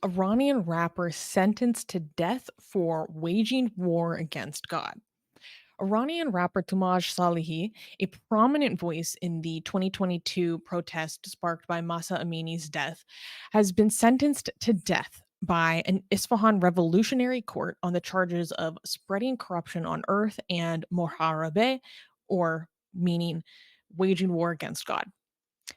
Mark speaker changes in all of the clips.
Speaker 1: Iranian rapper sentenced to death for waging war against God. Iranian rapper Toomaj Salehi, a prominent voice in the 2022 protest sparked by Mahsa Amini's death, has been sentenced to death by an Isfahan Revolutionary Court on the charges of spreading corruption on earth and Moharebeh, or meaning waging war against God.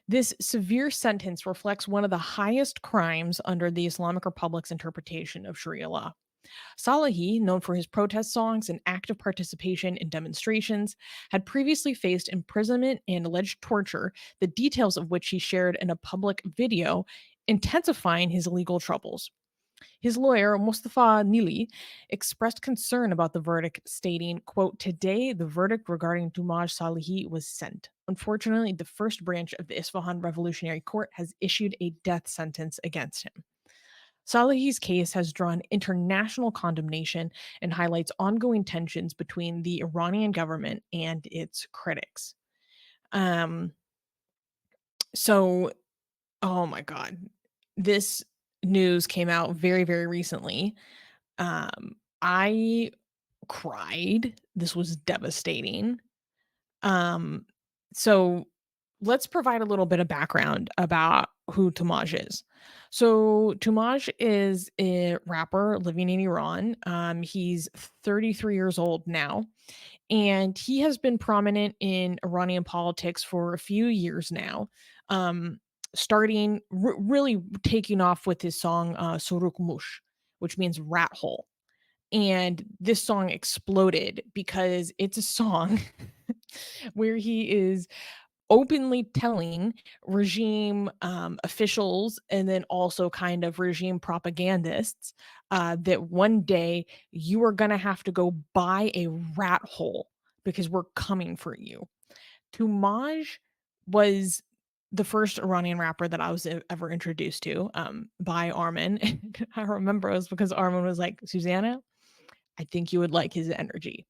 Speaker 1: This severe sentence reflects one of the highest crimes under the Islamic Republic's interpretation of Sharia law. Salehi, known for his protest songs and active participation in demonstrations, had previously faced imprisonment and alleged torture, the details of which he shared in a public video, intensifying his legal troubles. His lawyer, Mostafa Nili, expressed concern about the verdict, stating, quote, "Today, the verdict regarding Toomaj Salehi was sent. Unfortunately, the first branch of the Isfahan Revolutionary Court has issued a death sentence against him." Salehi's case has drawn international condemnation and highlights ongoing tensions between the Iranian government and its critics. Um, so, oh my God, this news came out very, very recently. I cried. This was devastating. Um, so let's provide a little bit of background about who Toomaj is. So Toomaj is a rapper living in Iran. He's 33 years old now, and he has been prominent in Iranian politics for a few years now. Um, starting really taking off with his song Soruk Mush, which means rat hole. And this song exploded because it's a song where he is openly telling regime officials and then also kind of regime propagandists that one day you are going to have to go buy a rat hole because we're coming for you. Tumaj was the first Iranian rapper that I was ever introduced to by Armin. And I remember it was because Armin was like, Susanna, I think you would like his energy.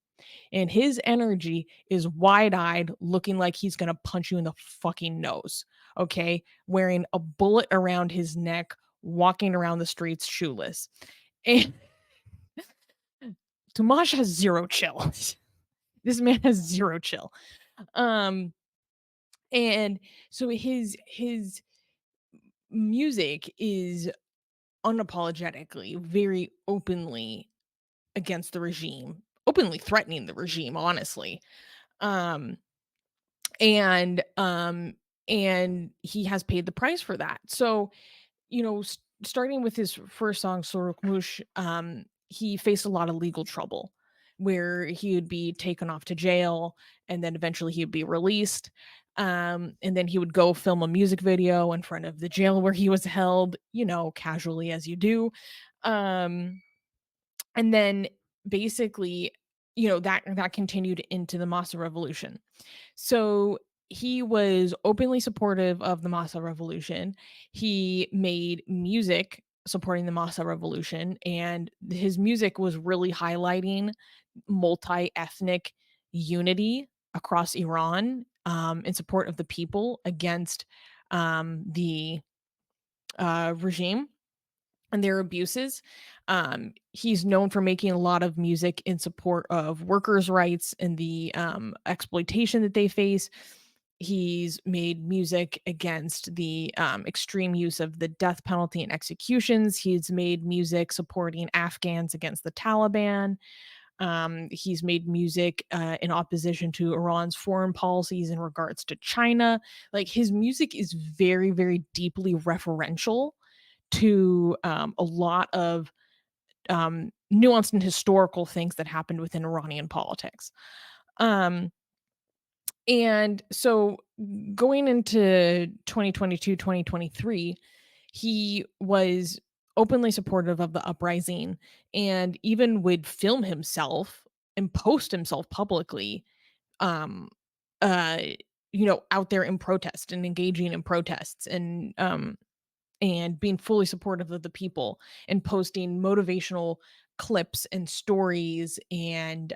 Speaker 1: And his energy is wide-eyed, looking like he's gonna punch you in the fucking nose, okay? Wearing a bullet around his neck, walking around the streets shoeless. And Tomash has 0 chill. This man has 0 chill. Um, and so his music is unapologetically, very openly against the regime, openly threatening the regime, honestly. Um, and um and he has paid the price for that. So, starting with his first song Sorukmush, he faced a lot of legal trouble where he would be taken off to jail and then eventually he would be released. And then he would go film a music video in front of the jail where he was held, casually as you do. Um and then basically, that continued into the Massa Revolution. So he was openly supportive of the Massa Revolution. He made music supporting the Massa Revolution, and his music was really highlighting multi-ethnic unity across Iran, in support of the people against the regime and their abuses. He's known for making a lot of music in support of workers' rights and the exploitation that they face. He's made music against the extreme use of the death penalty and executions. He's made music supporting Afghans against the Taliban. He's made music in opposition to Iran's foreign policies in regards to China. Like his music is very, very deeply referential to a lot of nuanced and historical things that happened within Iranian politics. Um, and so going into 2022, 2023, he was openly supportive of the uprising and even would film himself and post himself publicly um uh out there in protest and engaging in protests and being fully supportive of the people and posting motivational clips and stories and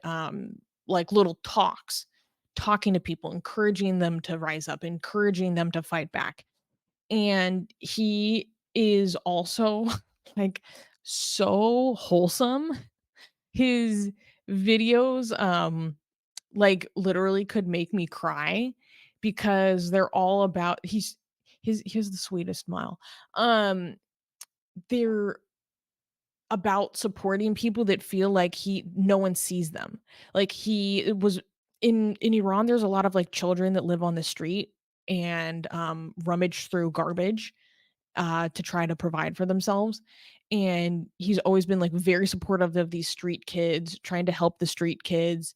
Speaker 1: like little talking to people, encouraging them to rise up, encouraging them to fight back. And he is also like, so wholesome. His videos, like, literally could make me cry because they're all about he has the sweetest smile. They're about supporting people that feel like no one sees them. Like, he it was in Iran, there's a lot of, like, children that live on the street and, rummage through garbage, to try to provide for themselves. And he's always been like very supportive of these street kids, trying to help the street kids.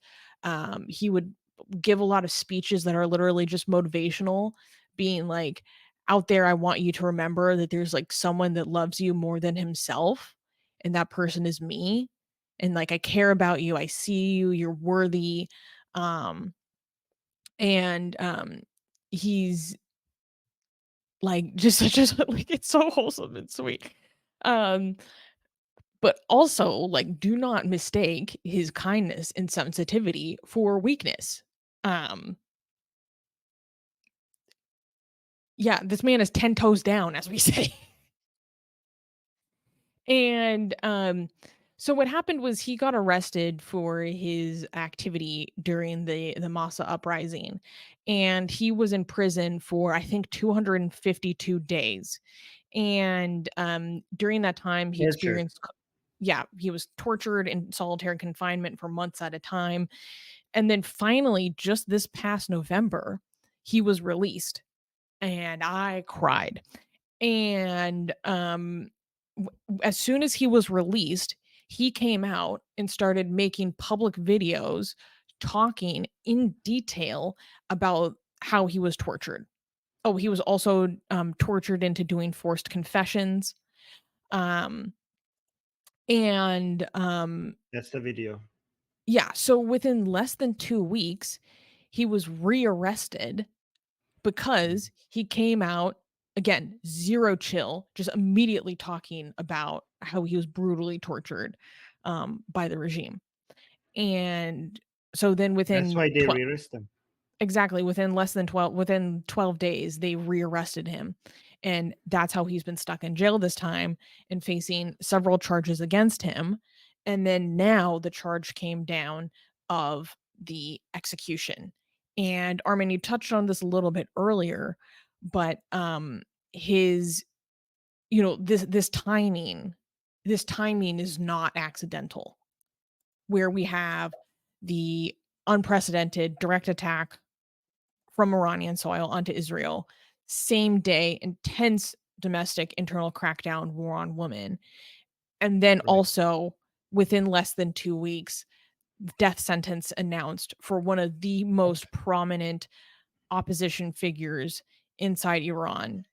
Speaker 1: He would give a lot of speeches that are literally just motivational, being like, out there, I want you to remember that there's like someone that loves you more than himself, and that person is me. And like, I care about you, I see you, you're worthy. Um, and he's like, just such a like, it's so wholesome and sweet. Um, but also, like, do not mistake his kindness and sensitivity for weakness. Um, yeah, this man is 10 toes down, as we say. And, so what happened was he got arrested for his activity during the Massa uprising, and he was in prison for, I think, 252 days. And, during that time, he
Speaker 2: Tortured.
Speaker 1: experienced yeah, he was tortured in solitary confinement for months at a time, and then finally, just this past November, he was released, and I cried. And, as soon as he was released, he came out and started making public videos talking in detail about how he was tortured. Oh, he was also, tortured into doing forced confessions. Um, and,
Speaker 2: That's the video.
Speaker 1: yeah, so within less than 2 weeks, he was rearrested
Speaker 2: Mm.
Speaker 1: because he came out, again, 0 chill, just immediately talking about how he was brutally tortured, by the regime. And so then
Speaker 2: That's
Speaker 1: within
Speaker 2: why they re-arrest them.
Speaker 1: exactly, within 12 days, they rearrested him, and that's how he's been stuck in jail this time and facing several charges against him. And then now the charge came down of the execution. And Armin, you touched on this a little bit earlier, but, his this timing is not accidental, where we have the unprecedented direct attack from Iranian soil onto Israel, same day, intense domestic internal crackdown, war on women. And then
Speaker 2: Right.
Speaker 1: also within less than 2 weeks, death sentence announced for one of the most prominent opposition figures inside Iran,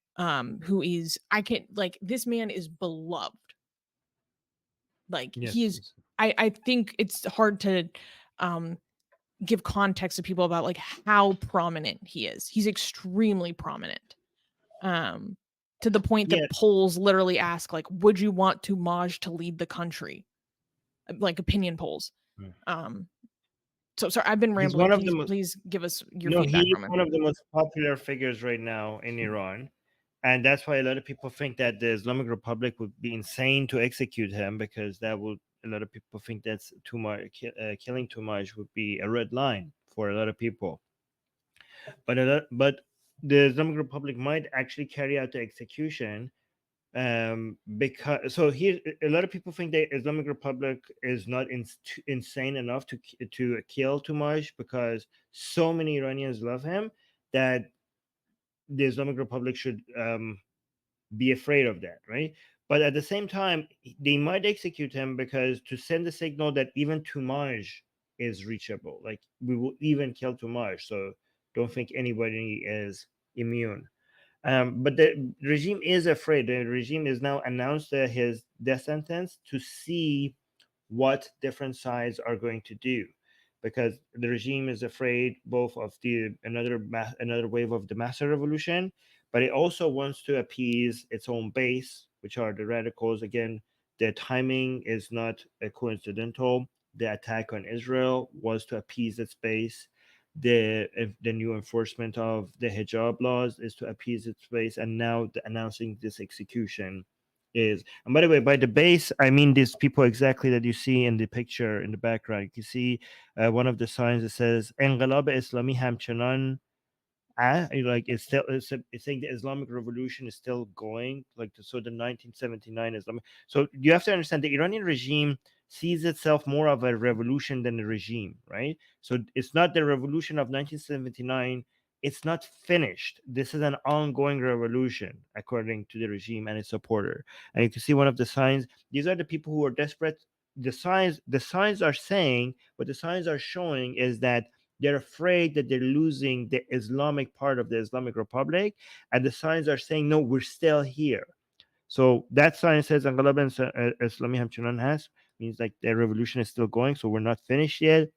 Speaker 1: who is I can like this man is beloved. Like he
Speaker 2: Yes.
Speaker 1: is I think it's hard to um give context to people about like how prominent he is. He's extremely prominent. Um, to the point
Speaker 2: Yeah.
Speaker 1: that polls literally ask like, "Would you want Toomaj to lead the country?" Like opinion polls.
Speaker 2: Mm.
Speaker 1: Um, so sorry, I've been
Speaker 2: He's
Speaker 1: rambling.
Speaker 2: one of the
Speaker 1: Please,
Speaker 2: most.
Speaker 1: please give us your
Speaker 2: No, he
Speaker 1: feedback
Speaker 2: is
Speaker 1: from it.
Speaker 2: one of the most popular figures right now in Iran, and that's why a lot of people think that the Islamic Republic would be insane to execute him, because that would a lot of people think that's too much. Killing too much would be a red line for a lot of people. But the Islamic Republic might actually carry out the execution, because so here a lot of people think that Islamic Republic is not insane enough to kill too much, because so many Iranians love him that the Islamic Republic should be afraid of that, right? But at the same time, they might execute him because to send a signal that even Toomaj is reachable, like we will even kill Toomaj, so don't think anybody is immune. But the regime is afraid. The regime is now announced his death sentence to see what different sides are going to do, because the regime is afraid both of the another wave of the Mahsa revolution, but it also wants to appease its own base, which are the radicals. Again, the timing is not coincidental. The attack on Israel was to appease its base. The new enforcement of the hijab laws is to appease its base, and now announcing this execution is. And by the way, by the base, I mean these people exactly that you see in the picture in the background. You can see one of the signs that says "Enqilab Islami hamchanan." Like it's saying the Islamic Revolution is still going. Like so, the 1979 Islamic. So you have to understand the Iranian regime sees itself more of a revolution than a regime, right? So it's not the revolution of 1979. It's not finished. This is an ongoing revolution, according to the regime and its supporter. And you can see one of the signs. These are the people who are desperate. The signs are saying, what the signs are showing is that they're afraid that they're losing the Islamic part of the Islamic Republic, and the signs are saying, "No, we're still here." So that sign says "Anqalab Islami Hamchunan has," means like the revolution is still going, so we're not finished yet.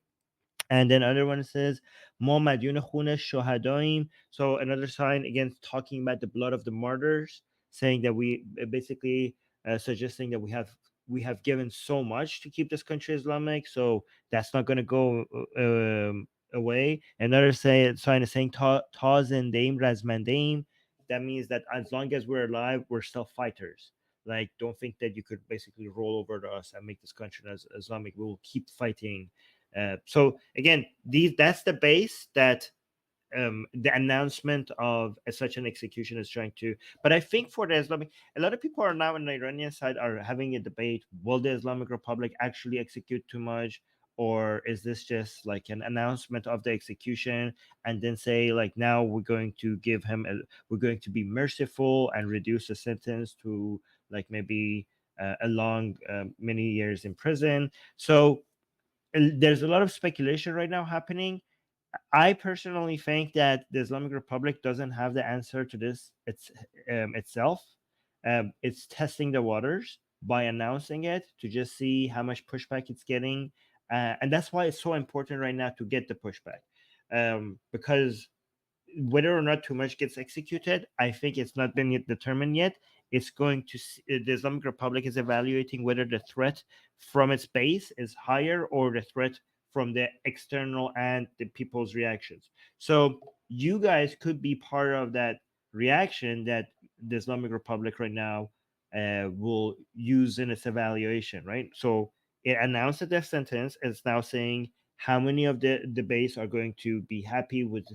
Speaker 2: And then other one says "Ma Madyun Khune Shohadaim." So another sign again talking about the blood of the martyrs, saying that we basically suggesting that we have given so much to keep this country Islamic, so that's not going to go away. Another sign is saying Tazin Daim Razmandaim. That means that as long as we're alive, we're still fighters. Like, don't think that you could basically roll over to us and make this country as Islamic. We will keep fighting. So again, that's the base that the announcement of such an execution is trying to. But I think for the Islamic, a lot of people are now on the Iranian side are having a debate: will the Islamic Republic actually execute too much, or is this just like an announcement of the execution, and then say like now we're going to be merciful and reduce the sentence to like maybe a long many years in prison. So there's a lot of speculation right now happening. I personally think that the Islamic Republic doesn't have the answer to this itself. It's testing the waters by announcing it to just see how much pushback it's getting, and that's why it's so important right now to get the pushback, because whether or not too much gets executed, I think it's not been yet determined yet. It's going to the Islamic Republic is evaluating whether the threat from its base is higher or the threat from the external and the people's reactions. So you guys could be part of that reaction that the Islamic Republic right now will use in its evaluation, right? So it announced the death sentence. It's now saying how many of the base are going to be happy with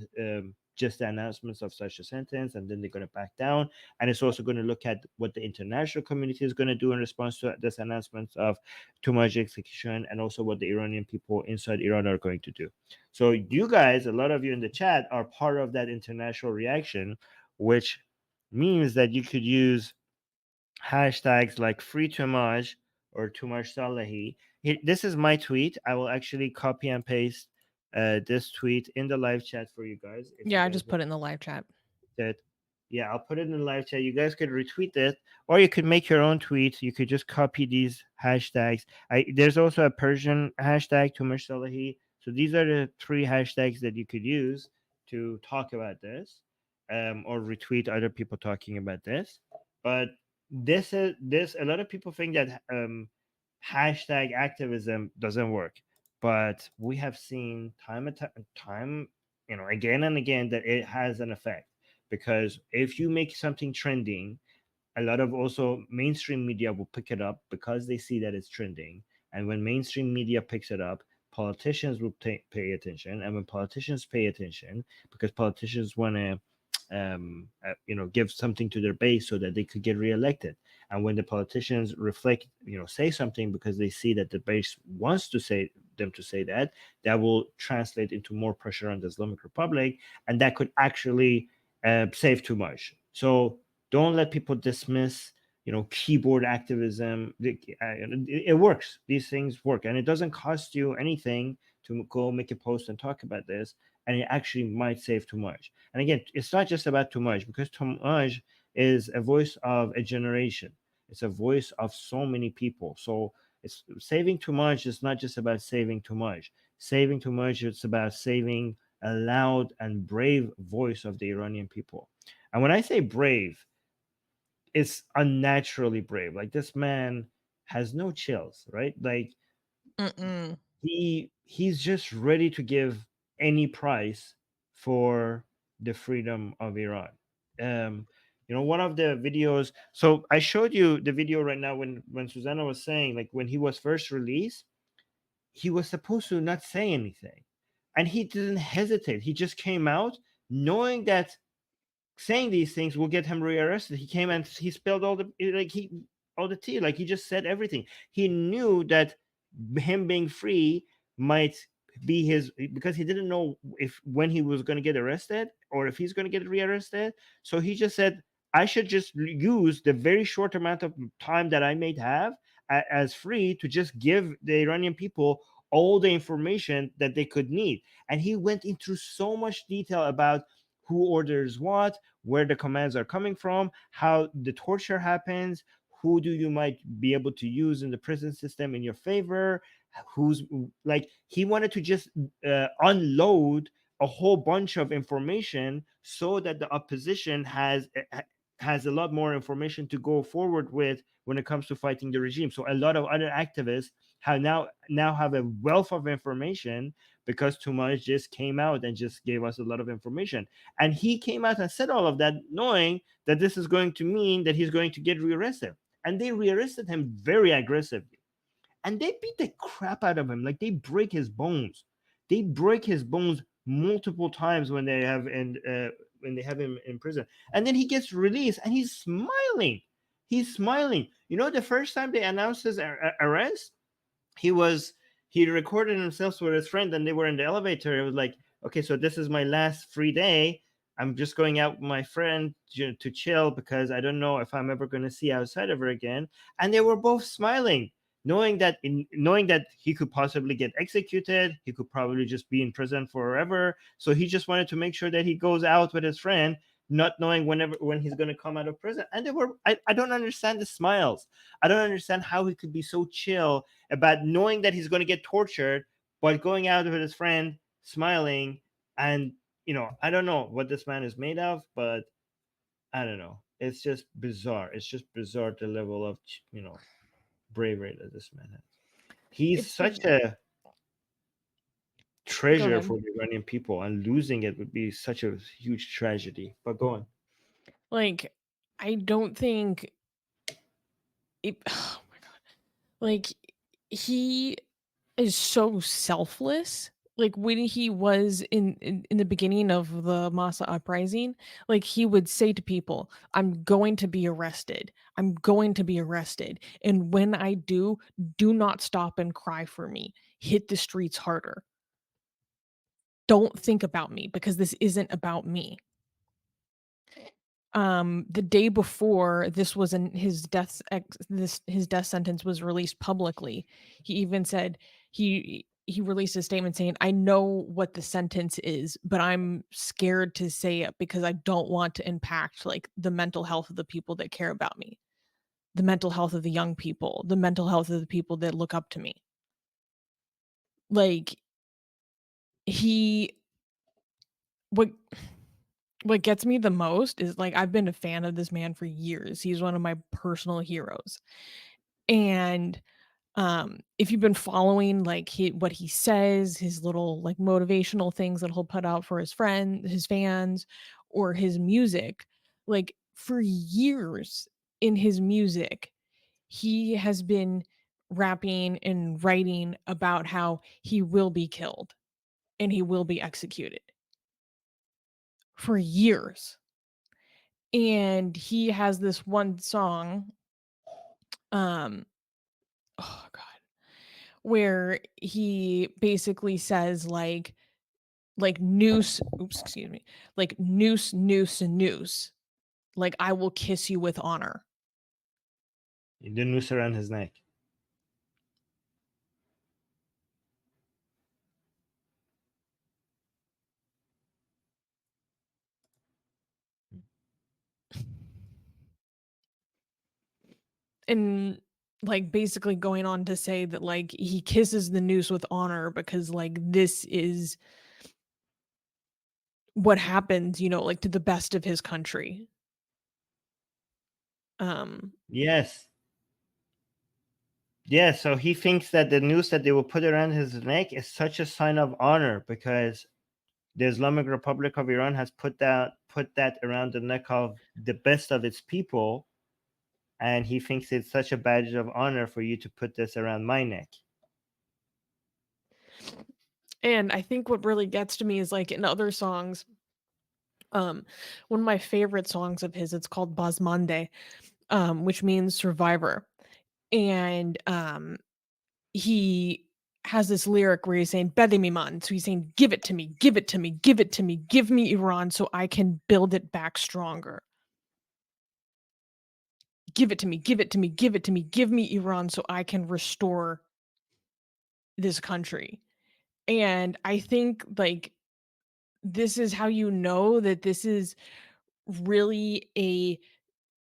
Speaker 2: just the announcements of such a sentence, and then they're going to back down. And it's also going to look at what the international community is going to do in response to this announcement of too much execution, and also what the Iranian people inside Iran are going to do. So you guys, a lot of you in the chat, are part of that international reaction, which means that you could use hashtags like free Toomaj or Toomaj Salehi. This is my tweet. I will actually copy and paste this tweet in the live chat for you guys if you
Speaker 1: Yeah, I
Speaker 2: guys
Speaker 1: just put it in the live chat.
Speaker 2: that. Yeah, I'll put it in the live chat. You guys could retweet it, or you could make your own tweet. You could just copy these hashtags. There's also a Persian hashtag Tumash Salahi. So these are the three hashtags that you could use to talk about this, or retweet other people talking about this. But this. A lot of people think that hashtag activism doesn't work, but we have seen time and time, again and again, that it has an effect, because if you make something trending, a lot of also mainstream media will pick it up because they see that it's trending. And when mainstream media picks it up, politicians will pay attention. And when politicians pay attention, because politicians want to give something to their base so that they could get reelected. And when the politicians reflect, say something because they see that the base wants to say them to say that, that will translate into more pressure on the Islamic Republic, and that could actually save too much. So don't let people dismiss keyboard activism. It works. These things work, and it doesn't cost you anything to go make a post and talk about this, and it actually might save too much. And again, it's not just about too much, because too much is a voice of a generation. It's a voice of so many people. So it's saving too much is not just about saving too much. Saving too much, it's about saving a loud and brave voice of the Iranian people. And when I say brave, it's unnaturally brave. Like, this man has no chills, right? Like,
Speaker 1: Mm-mm.
Speaker 2: he's just ready to give any price for the freedom of Iran. Um, One of the videos. So I showed you the video right now when Susanna was saying, like, when he was first released, he was supposed to not say anything, and he didn't hesitate. He just came out knowing that saying these things will get him rearrested. He came and he spilled all the tea. Like, he just said everything. He knew that him being free might be his, because he didn't know if when he was going to get arrested or if he's going to get rearrested. So he just said, I should just use the very short amount of time that I may have as free to just give the Iranian people all the information that they could need. And he went into so much detail about who orders what, where the commands are coming from, how the torture happens, who do you might be able to use in the prison system in your favor, who's, like, he wanted to just unload a whole bunch of information so that the opposition has a lot more information to go forward with when it comes to fighting the regime. So a lot of other activists have now have a wealth of information because Toomaj just came out and just gave us a lot of information. And he came out and said all of that, knowing that this is going to mean that he's going to get rearrested. And they rearrested him very aggressively. And they beat the crap out of him. Like, they break his bones. They break his bones multiple times when they have him in prison. And then he gets released and he's smiling. He's smiling. The first time they announced his arrest, he was he recorded himself with his friend, and they were in the elevator. It was like, okay, so this is my last free day. I'm just going out with my friend to chill because I don't know if I'm ever going to see outside of her again. And they were both smiling, knowing that he could possibly get executed. He could probably just be in prison forever. So he just wanted to make sure that he goes out with his friend, not knowing when he's going to come out of prison. And I don't understand the smiles. I don't understand how he could be so chill about knowing that he's going to get tortured, but going out with his friend, smiling. And I don't know what this man is made of, but I don't know. It's just bizarre. It's just bizarre, the level of bravery that this man has. He's
Speaker 1: It's
Speaker 2: such
Speaker 1: like,
Speaker 2: a
Speaker 1: go
Speaker 2: treasure
Speaker 1: ahead.
Speaker 2: for the Iranian people, and losing it would be such a huge tragedy. But go on.
Speaker 1: Like, I don't think it oh my god. Like, he is so selfless. Like, when he was in the beginning of the Massa uprising, like, he would say to people, "I'm going to be arrested. I'm going to be arrested. And when I do not stop and cry for me. Hit the streets harder. Don't think about me because this isn't about me." The day before this was in his death sentence was released publicly, he even said he released a statement saying, "I know what the sentence is, but I'm scared to say it because I don't want to impact, like, the mental health of the people that care about me, the mental health of the young people, the mental health of the people that look up to me." Like, he what what gets me the most is, like, I've been a fan of this man for years. He's one of my personal heroes. And, if you've been following, like, what he says, his little, like, motivational things that he'll put out for his fans, or his music, like, for years in his music, he has been rapping and writing about how he will be killed and he will be executed for years. And he has this one song, um, oh god, where he basically says, like, "Noose" oops, excuse me, like, "Noose, noose, and noose, like, I will kiss you with honor."
Speaker 2: The noose around his neck.
Speaker 1: And, like, basically going on to say that, like, he kisses the noose with honor because, like, this is what happens, like, to the best of his country. Um,
Speaker 2: Yes. Yeah, so he thinks that the noose that they will put around his neck is such a sign of honor, because the Islamic Republic of Iran has put that around the neck of the best of its people, and he thinks it's such a badge of honor for you to put this around my neck.
Speaker 1: And I think what really gets to me is like in other songs, one of my favorite songs of his, it's called Bazmande, which means survivor. And he has this lyric where he's saying "Bedimiman," so he's saying, "Give it to me, give it to me, give it to me, give me Iran so I can build it back stronger. Give it to me, give it to me, give it to me, give me Iran so I can restore this country." And I think like this is how you know that this is really a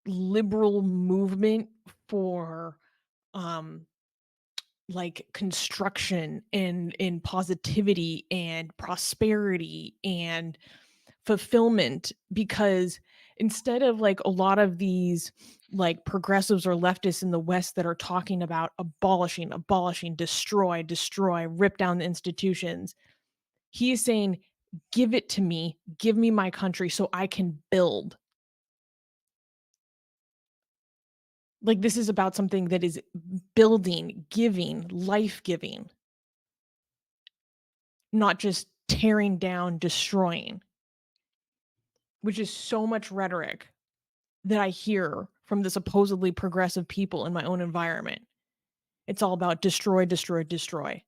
Speaker 1: liberal movement for um like construction and in positivity and prosperity and fulfillment, because instead of like a lot of these like progressives or leftists in the west that are talking about abolishing, destroy, rip down the institutions, he is saying give it to me, give me my country so I can build. Like this is about something that is building, giving, life giving, not just tearing down, destroying, which is so much rhetoric that I hear from the supposedly progressive people in my own environment. It's all about destroy, destroy, destroy.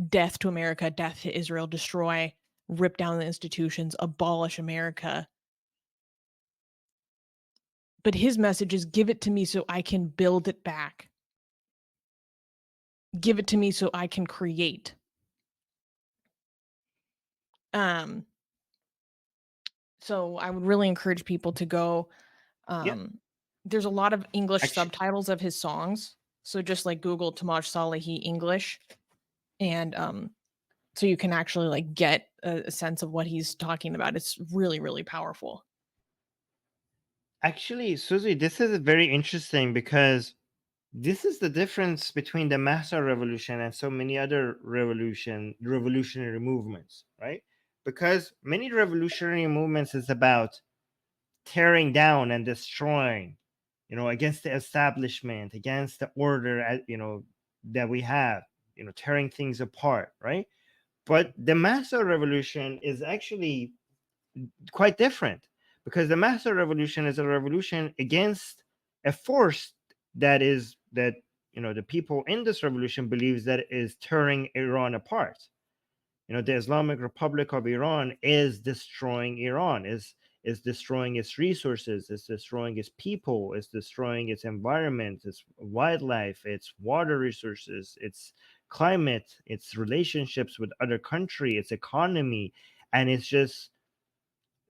Speaker 1: Death to America, death to Israel, destroy, rip down the institutions, abolish America. But his message is give it to me so I can build it back. Give it to me so I can create. Um, so I would really encourage people to go.
Speaker 2: Yeah,
Speaker 1: There's a lot of English
Speaker 2: actually,
Speaker 1: subtitles of his songs. So just like Google Toomaj Salehi English, and so you can actually like get a sense of what he's talking about. It's really, really powerful.
Speaker 2: Susie, this is very interesting because this is the difference between the Mahsa revolution and so many other revolutionary movements, right? Because many revolutionary movements is about tearing down and destroying, against the establishment, against the order, that we have, tearing things apart, right? But the Mahsa revolution is actually quite different, because the Mahsa revolution is a revolution against a force that the people in this revolution believes that is tearing Iran apart. The Islamic Republic of Iran is destroying Iran, is destroying its resources, is destroying its people, is destroying its environment, its wildlife, its water resources, its climate, its relationships with other country, its economy, and it's just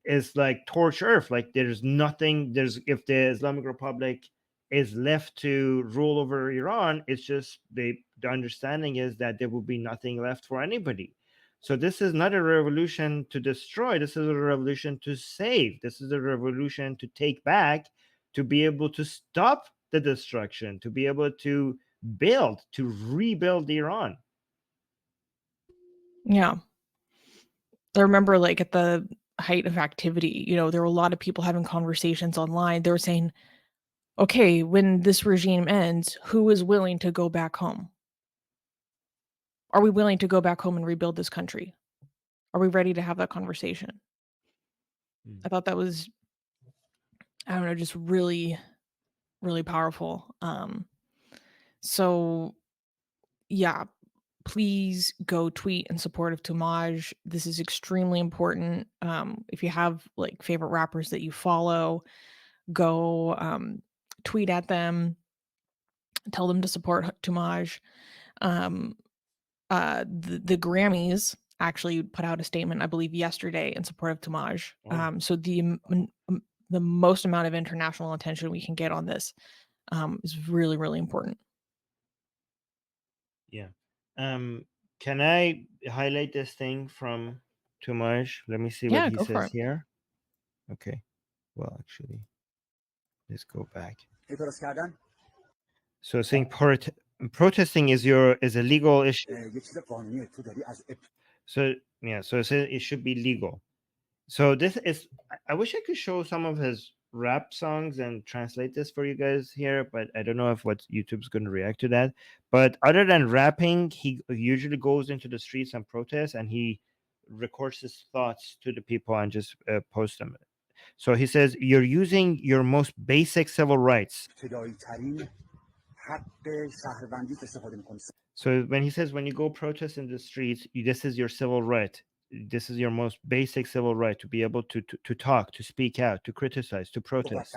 Speaker 2: is like torch earth. Like there's nothing. There's if the Islamic Republic is left to rule over Iran, it's just the understanding is that there will be nothing left for anybody. So this is not a revolution to destroy. This is a revolution to save. This is a revolution to take back, to be able to stop the destruction, to be able to build, to rebuild Iran.
Speaker 1: Yeah. I remember like at the height of activity, there were a lot of people having conversations online. They were saying, okay, when this regime ends, who is willing to go back home? Are we willing to go back home and rebuild this country? Are we ready to have that conversation? I thought that was, I don't know, just really, really powerful. So yeah, please go tweet in support of Toomaj. This is extremely important. If you have like favorite rappers that you follow, go tweet at them, tell them to support Toomaj. Um, the Grammys actually put out a statement, I believe, yesterday in support of Toomaj.
Speaker 2: Oh,
Speaker 1: So the most amount of international attention we can get on this is really, really important.
Speaker 2: yeah. Can I highlight this thing from Toomaj? Let me see what
Speaker 1: Yeah,
Speaker 2: he
Speaker 1: go for
Speaker 2: says
Speaker 1: it.
Speaker 2: here. Okay. Well, actually, let's go back. So saying protesting is a legal issue. So yeah, so it says it should be legal. So this is. I wish I could show some of his rap songs and translate this for you guys here, but I don't know if what YouTube's going to react to that. But other than rapping, he usually goes into the streets and protests, and he records his thoughts to the people and just posts them. So he says, "You're using your most basic civil rights." So when he says when you go protest in the streets, this is your civil right. This is your most basic civil right to be able to talk, to speak out, to criticize, to protest.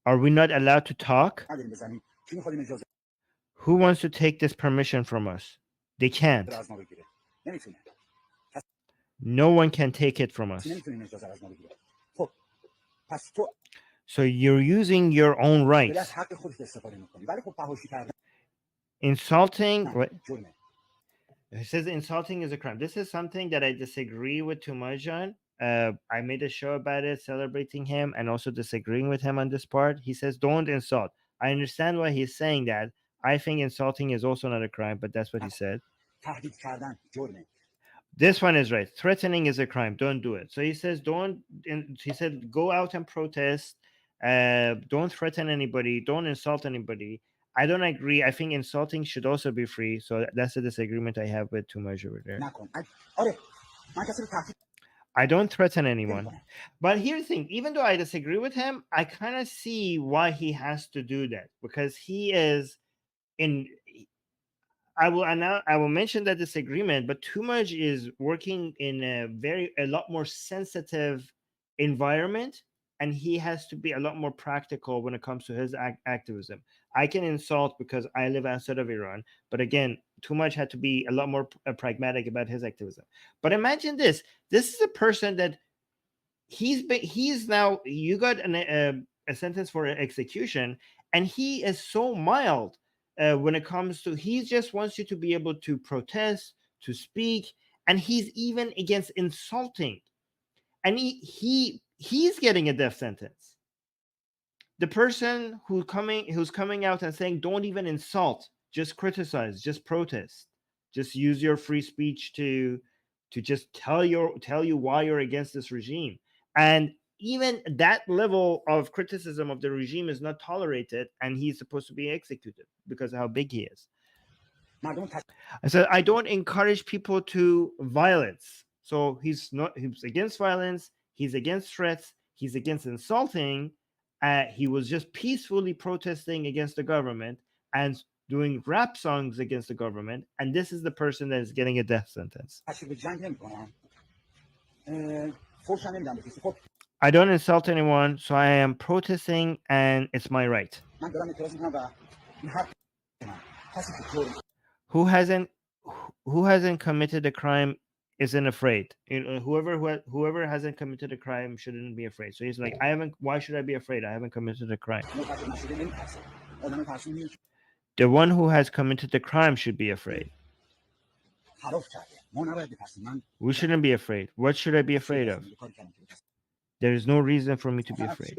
Speaker 2: Are we not allowed to talk? Who wants to take this permission from us? They can't. No one can take it from us. So you're using your own rights. Insulting. What? It says insulting is a crime. This is something that I disagree with Toomaj on. I made a show about it, celebrating him and also disagreeing with him on this part. He says, don't insult. I understand why he's saying that. I think insulting is also not a crime, but that's what he said. This one is right. Threatening is a crime. Don't do it. So he says, don't. He said, go out and protest. Don't threaten anybody. Don't insult anybody. I don't agree. I think insulting should also be free. So that's a disagreement I have with Toomaj over there. I don't threaten anyone. But here's the thing, even though I disagree with him, I kind of see why he has to do that, because he is in. I will mention that disagreement, but Toomaj is working in a lot more sensitive environment, and he has to be a lot more practical when it comes to his activism. I can insult because I live outside of Iran, but again, Toomaj had to be a lot more pragmatic about his activism. But imagine this: this is a person that he's now, you got a sentence for execution, and he is so mild when it comes to, he just wants you to be able to protest, to speak, and he's even against insulting, and he's getting a death sentence. The person who's coming out and saying don't even insult, just criticize, just protest, just use your free speech to just tell you why you're against this regime, and even that level of criticism of the regime is not tolerated, and he's supposed to be executed because of how big he is. I said I don't encourage people to violence. So he's against violence, he's against threats, he's against insulting. He was just peacefully protesting against the government and doing rap songs against the government, and this is the person that is getting a death sentence. I don't insult anyone, so I am protesting, and it's my right. Who hasn't committed a crime isn't afraid. Whoever hasn't committed a crime shouldn't be afraid. So he's like, I haven't. Why should I be afraid? I haven't committed a crime. The one who has committed the crime should be afraid. We shouldn't be afraid. What should I be afraid of? There is no reason for me to be afraid.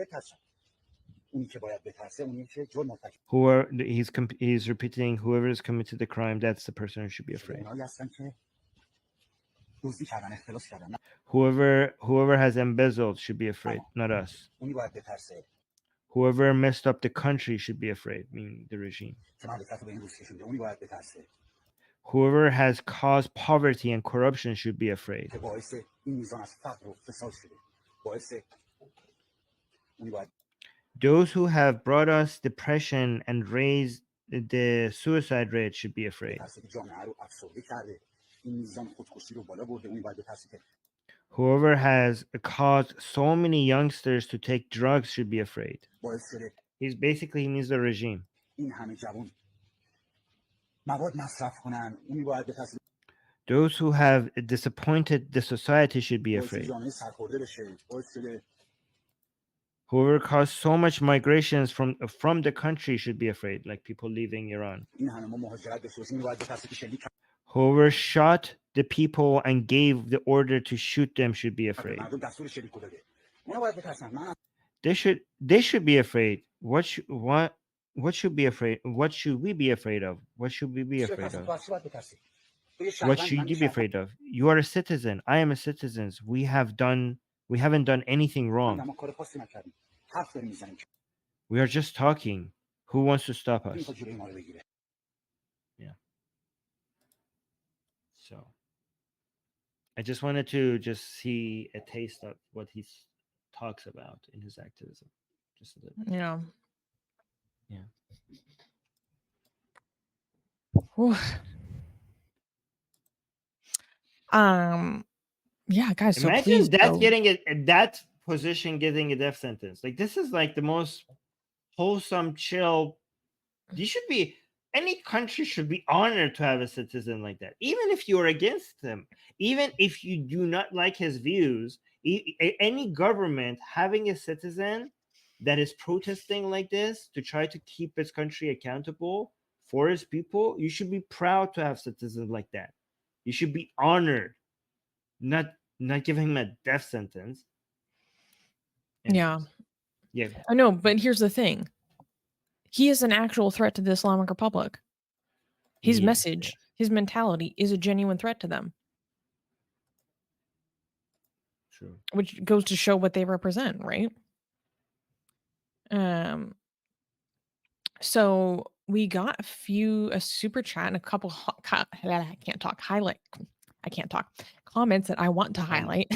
Speaker 2: He's repeating, whoever has committed the crime, that's the person who should be afraid. Whoever has embezzled should be afraid, not us. Whoever messed up the country should be afraid, meaning the regime. Whoever has caused poverty and corruption should be afraid. Those who have brought us depression and raised the suicide rate should be afraid. Whoever has caused so many youngsters to take drugs should be afraid. He means the regime. Those who have disappointed the society should be afraid. Whoever caused so much migrations from the country should be afraid, like people leaving Iran. Whoever shot the people and gave the order to shoot them should be afraid. They should be afraid. What? What should be afraid? What should we be afraid of? What should we be afraid of? What should you be afraid of? You are a citizen. I am a citizen. We haven't done anything wrong. We are just talking. Who wants to stop us? Yeah. So I just wanted to just see a taste of what he talks about in his activism. Just a little bit.
Speaker 1: Yeah.
Speaker 2: Yeah.
Speaker 1: Whew. Yeah, guys, so please
Speaker 2: Imagine that
Speaker 1: go.
Speaker 2: getting it that position getting a death sentence. Like this is like the most wholesome, chill. You should be any country should be honored to have a citizen like that, even if you're against him, even if you do not like his views. Any government having a citizen that is protesting like this to try to keep its country accountable for its people, you should be proud to have citizens like that. You should be honored, not giving him a death sentence.
Speaker 1: Yeah.
Speaker 2: Anyways, yeah,
Speaker 1: I know, but here's the thing. He is an actual threat to the Islamic Republic. His
Speaker 2: he is. Yeah,
Speaker 1: message, his mentality is a genuine threat to them,
Speaker 2: true.
Speaker 1: which goes to show what they represent, right? Um, so we got a super chat and a couple I can't talk highlight I can't talk comments that I want to highlight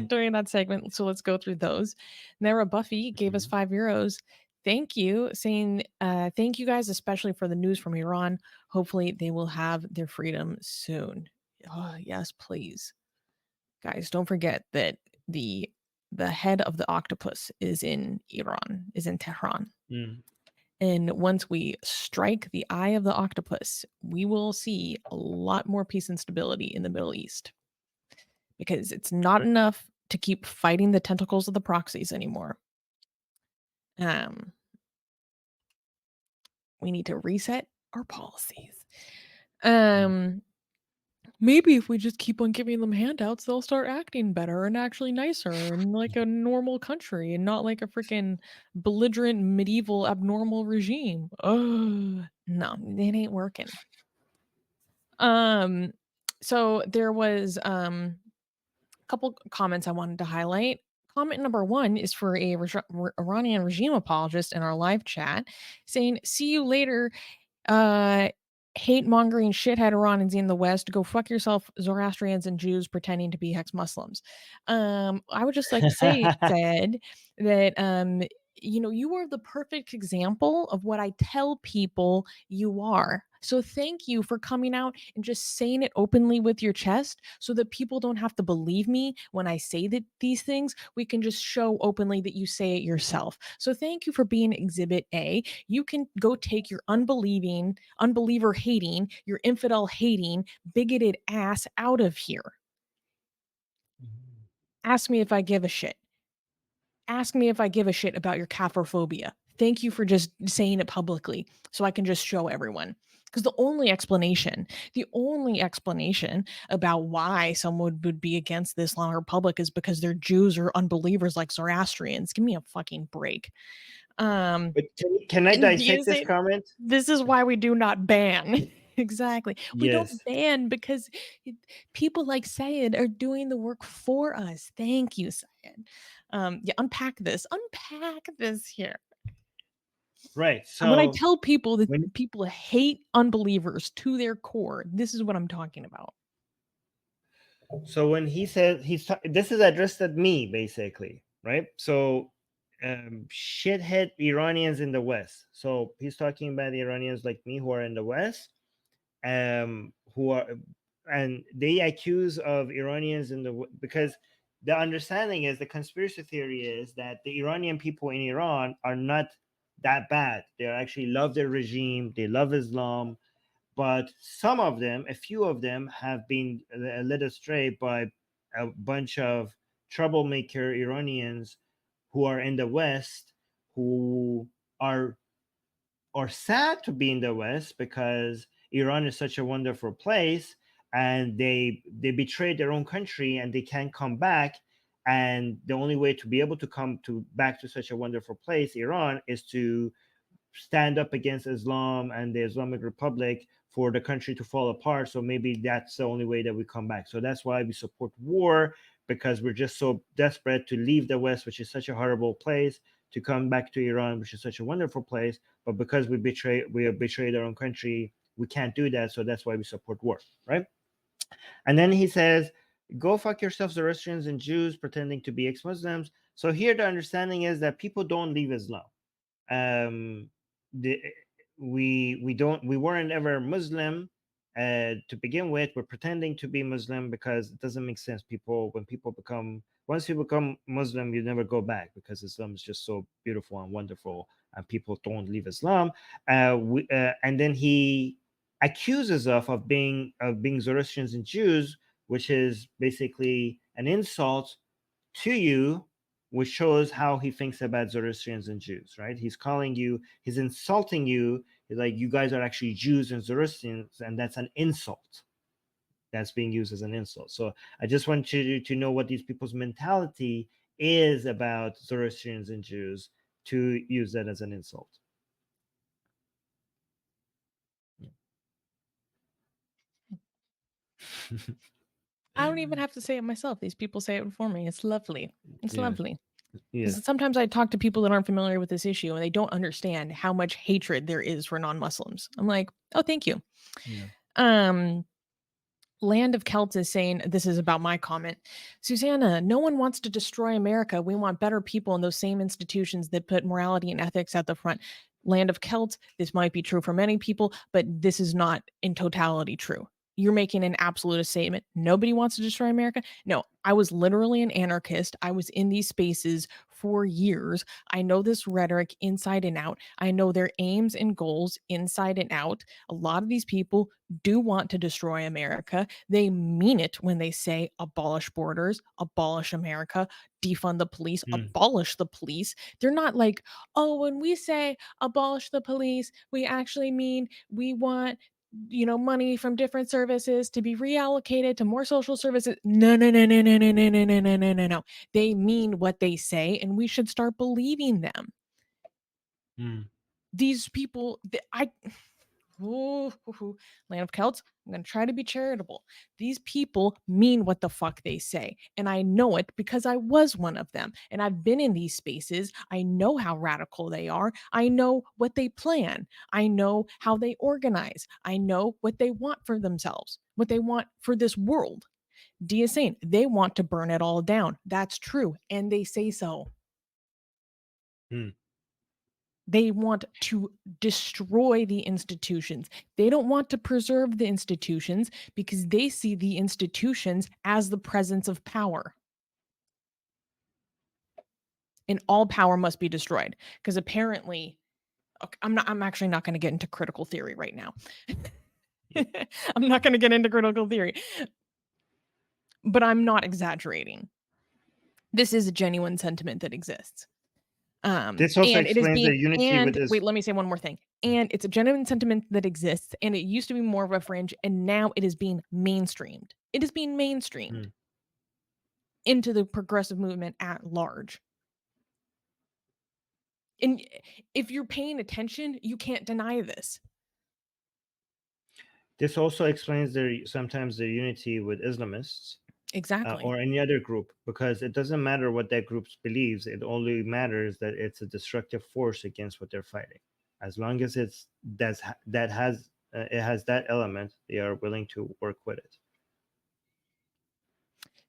Speaker 1: during that segment. So let's go through those. Nara Buffy gave us €5. Thank you, saying thank you guys, especially for the news from Iran. Hopefully they will have their freedom soon. Oh, yes, please. Guys, don't forget that the head of the octopus is in Iran, is in Tehran.
Speaker 2: Mm.
Speaker 1: And once we strike the eye of the octopus, we will see a lot more peace and stability in the Middle East. Because it's not enough to keep fighting the tentacles of the proxies anymore. We need to reset our policies. Maybe if we just keep on giving them handouts, they'll start acting better and actually nicer and like a normal country and not like a freaking belligerent medieval abnormal regime. Oh, no, it ain't working. So there was a couple comments I wanted to highlight. Comment number 1 is for a Iranian regime apologist in our live chat saying, "See you later, hate mongering shithead Iranians in the West. Go fuck yourself, Zoroastrians and Jews pretending to be hex Muslims." I would just like to say, said that you are the perfect example of what I tell people you are. So thank you for coming out and just saying it openly with your chest so that people don't have to believe me when I say that these things. We can just show openly that you say it yourself. So thank you for being exhibit A. You can go take your unbeliever hating, your infidel hating, bigoted ass out of here. Ask me if I give a shit. Ask me if I give a shit about your kaphrophobia. Thank you for just saying it publicly so I can just show everyone. Because the only explanation about why someone would be against the Islamic Republic is because they're Jews or unbelievers like Zoroastrians. Give me a fucking break.
Speaker 2: But can I
Speaker 1: And you
Speaker 2: dissect this
Speaker 1: say
Speaker 2: comment?
Speaker 1: this is why we do not ban. Exactly. We don't
Speaker 2: Yes.
Speaker 1: ban because people like Syed are doing the work for us. Thank you, Syed. Yeah, unpack this. Unpack this here.
Speaker 2: Right.
Speaker 1: And when I
Speaker 2: So
Speaker 1: tell people that
Speaker 2: when
Speaker 1: people hate unbelievers to their core, this is what I'm talking about.
Speaker 2: when he said this is addressed at me basically, right? So shithead Iranians in the West. So he's talking about the Iranians like me who are in the West, who are, and they accuse of Iranians because the understanding is, the conspiracy theory is that the Iranian people in Iran are not that bad. They actually love their regime. They love Islam, but some of them, a few of them, have been led astray by a bunch of troublemaker Iranians who are in the West, who are sad to be in the West because Iran is such a wonderful place, and they betrayed their own country and they can't come back. And the only way to be able to come back to such a wonderful place, Iran, is to stand up against Islam and the Islamic Republic for the country to fall apart. So maybe that's the only way that we come back. So that's why we support war, because we're just so desperate to leave the West, which is such a horrible place, to come back to Iran, which is such a wonderful place. But because we have betrayed our own country, we can't do that. So that's why we support war, right? And then he says, "Go fuck yourselves, Zoroastrians and Jews, pretending to be ex-Muslims." So here the understanding is that people don't leave Islam. Um, the, we weren't ever Muslim to begin with. We're pretending to be Muslim because it doesn't make sense. Once you become Muslim, you never go back, because Islam is just so beautiful and wonderful, and people don't leave Islam. And then he accuses us of being Zoroastrians and Jews, which is basically an insult to you, which shows how he thinks about Zoroastrians and Jews, right? He's insulting you. He's like, you guys are actually Jews and Zoroastrians, and that's an insult. That's being used as an insult. So I just want you to know what these people's mentality is about Zoroastrians and Jews, to use that as an insult.
Speaker 1: I don't even have to say it myself. These people say it for me. It's lovely. It's
Speaker 2: Yeah.
Speaker 1: lovely.
Speaker 2: Yeah.
Speaker 1: Because sometimes I talk to people that aren't familiar with this issue and they don't understand how much hatred there is for non-Muslims. I'm like, oh, thank you.
Speaker 2: Yeah.
Speaker 1: Land of Celts is saying, this is about my comment. Susanna, no one wants to destroy America. We want better people in those same institutions that put morality and ethics at the front. Land of Celts, this might be true for many people, but this is not in totality true. You're making an absolute statement. Nobody wants to destroy America. No, I was literally an anarchist. I was in these spaces for years. I know this rhetoric inside and out. I know their aims and goals inside and out. A lot of these people do want to destroy America. They mean it when they say abolish borders, abolish America, defund the police, abolish the police. They're not like, oh, when we say abolish the police, we actually mean we want money from different services to be reallocated to more social services. No, no, no, no, no, no, no, no, no, no, no, no, no. They mean what they say, and we should start believing them. These people, Land of Celts, I'm going to try to be charitable. These people mean what the fuck they say. And I know it because I was one of them. And I've been in these spaces. I know how radical they are. I know what they plan. I know how they organize. I know what they want for themselves, what they want for this world. Dia saying they want to burn it all down. That's true. And they say so. They want to destroy the institutions. They don't want to preserve the institutions because they see the institutions as the presence of power. And all power must be destroyed. Because apparently, I'm actually not going to get into critical theory right now. I'm not going to get into critical theory. But I'm not exaggerating. This is a genuine sentiment that exists.
Speaker 2: This also
Speaker 1: And it is
Speaker 2: explains the
Speaker 1: being,
Speaker 2: unity with
Speaker 1: wait, let me say one more thing. And it's a genuine sentiment that exists, and it used to be more of a fringe, and now it is being mainstreamed. It is being mainstreamed into the progressive movement at large. And if you're paying attention, you can't deny this.
Speaker 2: This also explains sometimes the unity with Islamists.
Speaker 1: Exactly.
Speaker 2: Or any other group, because it doesn't matter what that group believes. It only matters that it's a destructive force against what they're fighting. As long as it has that element, they are willing to work with it.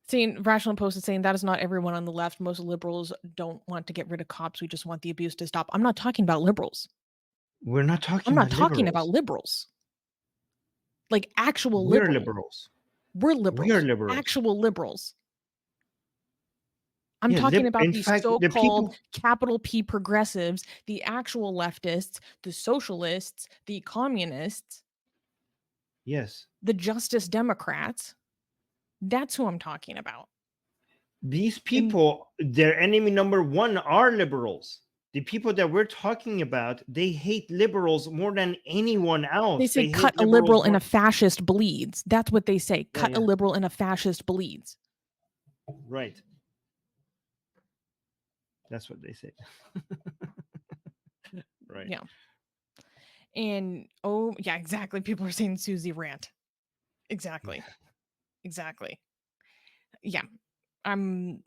Speaker 1: Saying Rational Post is saying that is not everyone on the left. Most liberals don't want to get rid of cops. We just want the abuse to stop. I'm not talking about liberals.
Speaker 2: We're not talking.
Speaker 1: I'm not talking about liberals. Like actual
Speaker 2: We're
Speaker 1: liberals. We're liberals.
Speaker 2: We are liberals.
Speaker 1: Actual liberals. I'm talking about these so-called capital P progressives, the actual leftists, the socialists, the communists.
Speaker 2: Yes.
Speaker 1: The Justice Democrats. That's who I'm talking about.
Speaker 2: These people, their enemy number one are liberals. The people that we're talking about, they hate liberals more than anyone else.
Speaker 1: They say cut a liberal and a fascist bleeds. That's what they say. Cut a liberal and a fascist bleeds.
Speaker 2: Right. That's what they say. Right.
Speaker 1: Yeah. And oh, yeah, exactly. People are saying Susie rant.
Speaker 2: Yeah.
Speaker 1: Exactly. Exactly. Yeah. I'm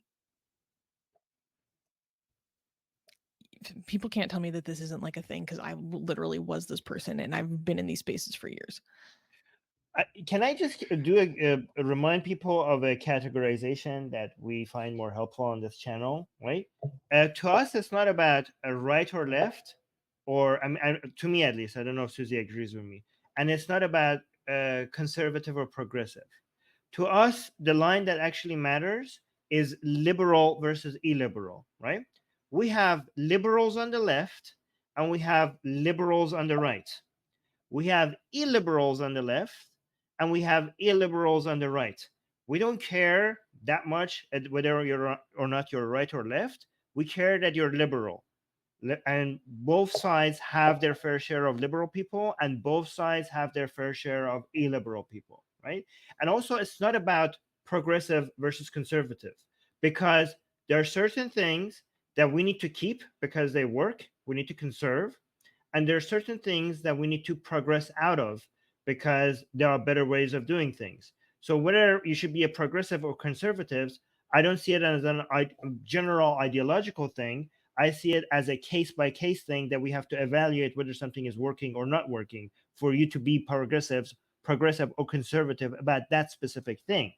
Speaker 1: People can't tell me that this isn't like a thing because I literally was this person and I've been in these spaces for years.
Speaker 2: Can I just do remind people of a categorization that we find more helpful on this channel, right? To us, it's not about a right or left, or to me at least, I don't know if Susie agrees with me, and it's not about conservative or progressive. To us, the line that actually matters is liberal versus illiberal, right? We have liberals on the left and we have liberals on the right. We have illiberals on the left and we have illiberals on the right. We don't care that much whether you're or not you're right or left. We care that you're liberal. And both sides have their fair share of liberal people and both sides have their fair share of illiberal people, right? And also it's not about progressive versus conservative, because there are certain things that we need to keep because they work, we need to conserve, and there are certain things that we need to progress out of because there are better ways of doing things. So whether you should be a progressive or conservative, I don't see it as a general ideological thing. I see it as a case by case thing that we have to evaluate whether something is working or not working for you to be progressive or conservative about that specific thing.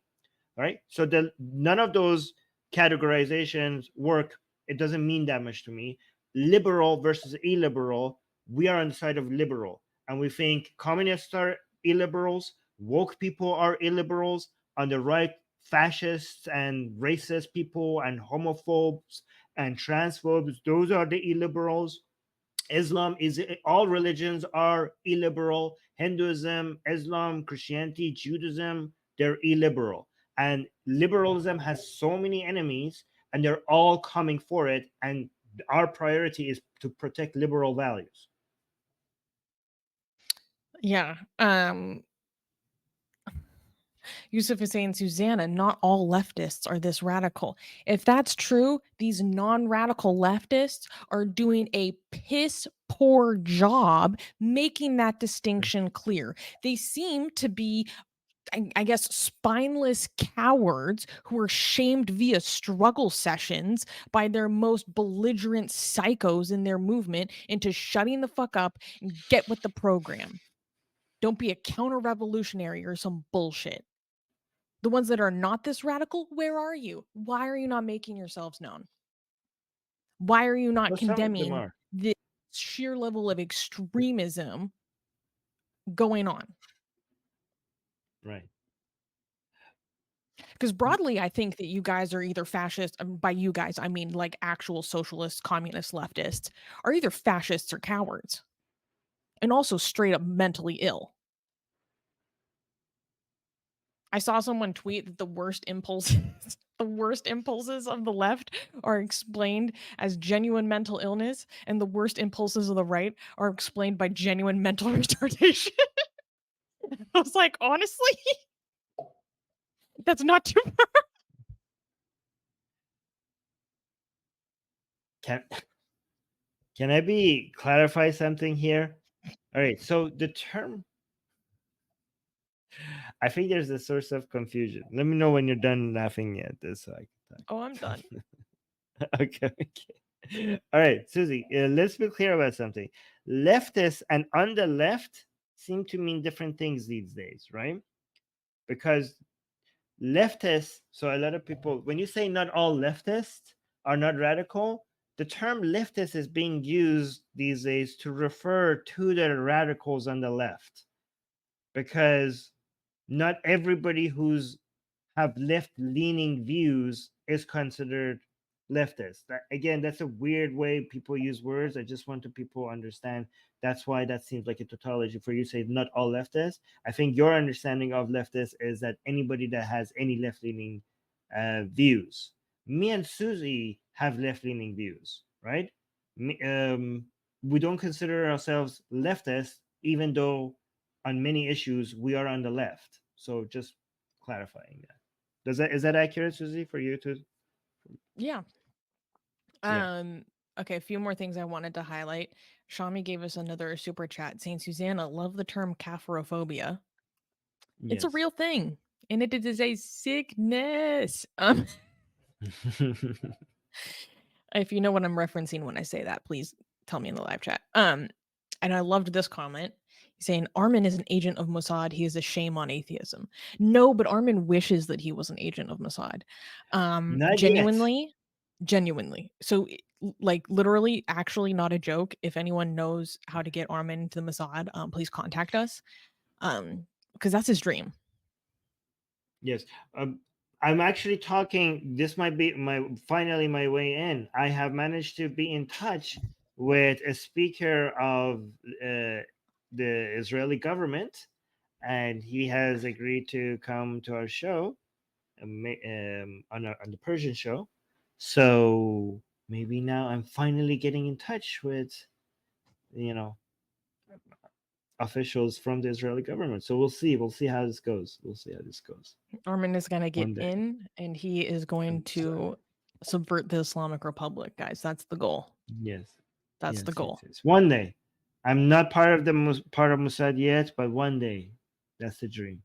Speaker 2: Right? So none of those categorizations work. It doesn't mean that much to me. Liberal versus illiberal, we are on the side of liberal, and we think communists are illiberals, woke people are illiberals, on the right, fascists and racist people and homophobes and transphobes, those are the illiberals. Islam is, all religions are illiberal. Hinduism, Islam, Christianity, Judaism, they're illiberal. And liberalism has so many enemies and they're all coming for it. And our priority is to protect liberal values.
Speaker 1: Yeah. Yusuf is saying, Susanna, not all leftists are this radical. If that's true, these non radical leftists are doing a piss poor job making that distinction clear. They seem to be, I guess, spineless cowards who are shamed via struggle sessions by their most belligerent psychos in their movement into shutting the fuck up and get with the program. Don't be a counter revolutionary or some bullshit. The ones that are not this radical, where are you? Why are you not making yourselves known? Why are you not
Speaker 2: Well, some of them
Speaker 1: condemning
Speaker 2: are.
Speaker 1: the sheer level of extremism going on?
Speaker 2: Right.
Speaker 1: Because broadly, I think that you guys are either fascist, by you guys, I mean like actual socialists, communist leftists, are either fascists or cowards, and also straight up mentally ill. I saw someone tweet that the worst impulses the worst impulses of the left are explained as genuine mental illness, and the worst impulses of the right are explained by genuine mental retardation. I was like, honestly, that's not too far.
Speaker 2: Can can I be clarify something here? All right. So the term, I think there's a source of confusion. Let me know when you're done laughing at this so I can
Speaker 1: Oh, I'm done.
Speaker 2: talk. Okay, okay. All right, Susie, let's be clear about something. Leftists and on the left seem to mean different things these days, right? Because leftists, so a lot of people, when you say not all leftists are not radical, the term leftist is being used these days to refer to the radicals on the left, because not everybody who's have left leaning views is considered leftist. Again, that's a weird way people use words. I just want to people understand that's why that seems like a tautology for you to say not all leftists. I think your understanding of leftist is that anybody that has any left leaning views. Me and Susie have left leaning views, right? Me, we don't consider ourselves leftist, even though on many issues we are on the left. So just clarifying that. Is that accurate, Susie, for you to?
Speaker 1: Yeah.
Speaker 2: Yeah.
Speaker 1: Um, Okay, a few more things I wanted to highlight. Shami gave us another super chat saying, Susanna, love the term caphorophobia. It's a
Speaker 2: Yes.
Speaker 1: real thing, and it is a sickness. If you know what I'm referencing when I say that, please tell me in the live chat. And I loved this comment saying Armin is an agent of Mossad. He is a shame on atheism. No, but Armin wishes that he was an agent of Mossad.
Speaker 2: Not yet.
Speaker 1: Genuinely. So, like, literally, actually, not a joke. If anyone knows how to get Armin into the Mossad, please contact us. Because that's his dream.
Speaker 2: Yes. I'm actually talking. This might be finally my way in. I have managed to be in touch with a speaker of the Israeli government, and he has agreed to come to our show on the Persian show. So maybe now I'm finally getting in touch with, you know, officials from the Israeli government. So we'll see. We'll see how this goes. We'll see how this goes
Speaker 1: Armin is gonna get
Speaker 2: one day.
Speaker 1: in, and he is going
Speaker 2: I'm sorry.
Speaker 1: to subvert the Islamic Republic, guys. That's the goal.
Speaker 2: Yes,
Speaker 1: That's the
Speaker 2: yes, yes,
Speaker 1: goal.
Speaker 2: yes. One day, I'm not part of the part of Mossad yet, but one day, that's the dream.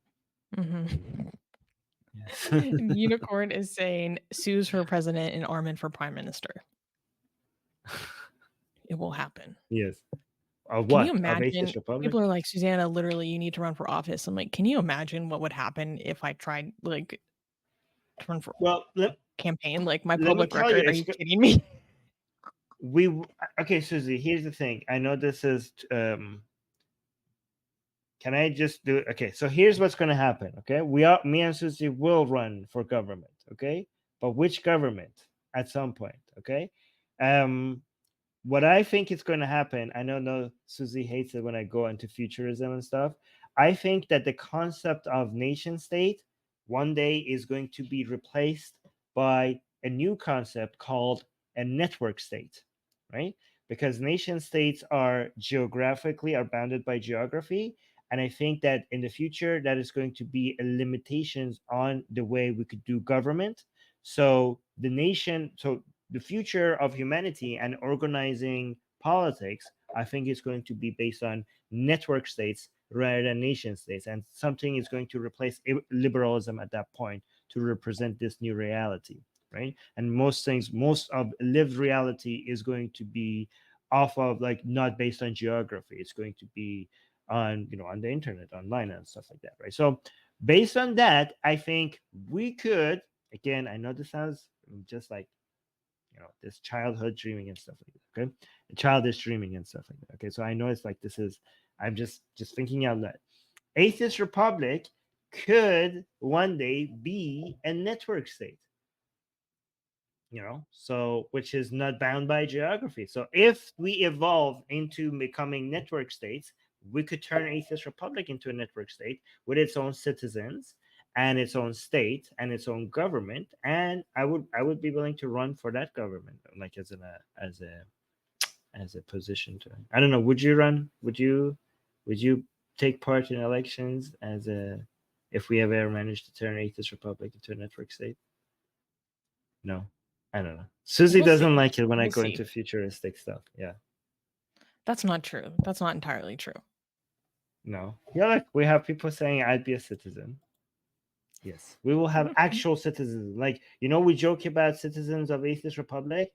Speaker 1: Mhm.
Speaker 2: Yes,
Speaker 1: Unicorn is saying Sue's for president and Armin for prime minister. It will happen.
Speaker 2: yes. Of
Speaker 1: Can you
Speaker 2: what? Of
Speaker 1: imagine?
Speaker 2: Atheist Republic?
Speaker 1: People are like, Susanna, literally, you need to run for office. I'm like, can you imagine what would happen if I tried like to run for
Speaker 2: Well,
Speaker 1: campaign? Like my
Speaker 2: let me
Speaker 1: public
Speaker 2: tell you,
Speaker 1: record? Are you kidding me?
Speaker 2: we okay, Susie. Here's the thing. I know this is. Can I just do? Okay, so here's what's going to happen. Okay, me and Susie will run for government. Okay, but which government? At some point. Okay, um, what I think is going to happen, I know no Susie hates it when I go into futurism and stuff. I think that the concept of nation state one day is going to be replaced by a new concept called a network state, right? Because nation states are bounded by geography, and I think that in the future that is going to be a limitations on the way we could do government. So the future of humanity and organizing politics, I think, is going to be based on network states rather than nation states. And something is going to replace liberalism at that point to represent this new reality, right? And most of lived reality is going to be off of like not based on geography. It's going to be on on the internet, online, and stuff like that, right? So based on that, I think we could, again, I know this sounds just like this childhood dreaming and stuff like that, okay, childish dreaming and stuff like that, okay, so I know it's like this is, I'm just thinking out loud. Atheist Republic could one day be a network state, so which is not bound by geography. So if we evolve into becoming network states, we could turn Atheist Republic into a network state with its own citizens and its own state and its own government. And I would be willing to run for that government, like as a position to, I don't know, would you run, would you take part in elections as a, if we ever managed to turn Atheist Republic into a network state? No, I don't know. Susie
Speaker 1: We'll
Speaker 2: doesn't
Speaker 1: see.
Speaker 2: like it when I
Speaker 1: We'll
Speaker 2: go
Speaker 1: see.
Speaker 2: into futuristic stuff. Yeah.
Speaker 1: That's not true. That's not entirely true.
Speaker 2: No. Yeah, like we have people saying I'd be a citizen. Yes. We will have actual citizens. Like, we joke about citizens of Atheist Republic.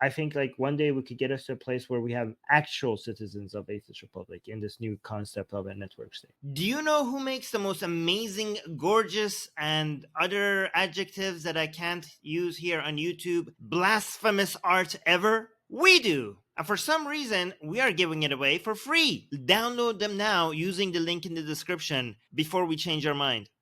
Speaker 2: I think like one day we could get us to a place where we have actual citizens of Atheist Republic in this new concept of a network state. Do you know who makes the most amazing, gorgeous, and other adjectives that I can't use here on YouTube, blasphemous art ever? We do! And for some reason, we are giving it away for free. Download them now using the link in the description before we change our mind.